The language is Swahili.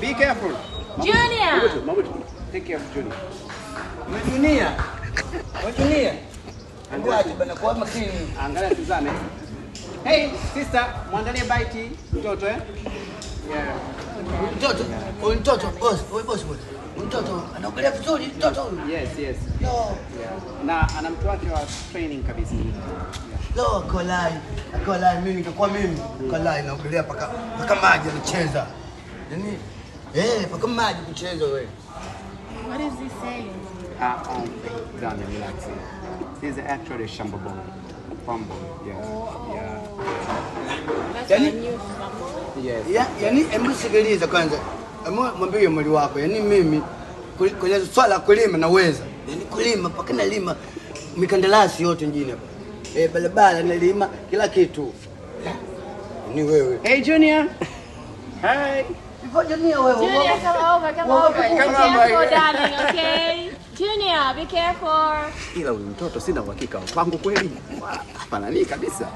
Be careful. Junior. Mabutu. Take care of Junior. Junior. Ngoja bana kwa makini. Angalia tuzame. Hey, sister, mwandalie bite mtoto Yeah. Mtoto, boss. Mtoto anaongelea vizuri mtoto huyu. Yes. No. Yeah. Na ana mtu wake wa training kabisa. No, kolai mimi ningekuwa mimi. Kolai naongelea paka maji anacheza. Yaani paka maji kucheza wewe. What is he saying? Daniel, relax. He's actually Shambabo. Pambo. Yeah. That's Yani- a new song. Yes. Yaani hebu sikiliza kwanza. Mwambie mwili wako. Yaani mimi kwenye swala kulima naweza. Yaani kulima paka nalima mikandarasi yote mjini hapa. Barabara nalima kila kitu. Ni wewe. Hey, Junior. Hi. Junior wewe. Junior, come over. Be careful, darling, okay? Junior, be careful. Ila huyu mtoto sina uhakika wa kwangu kweli. Fanani kabisa.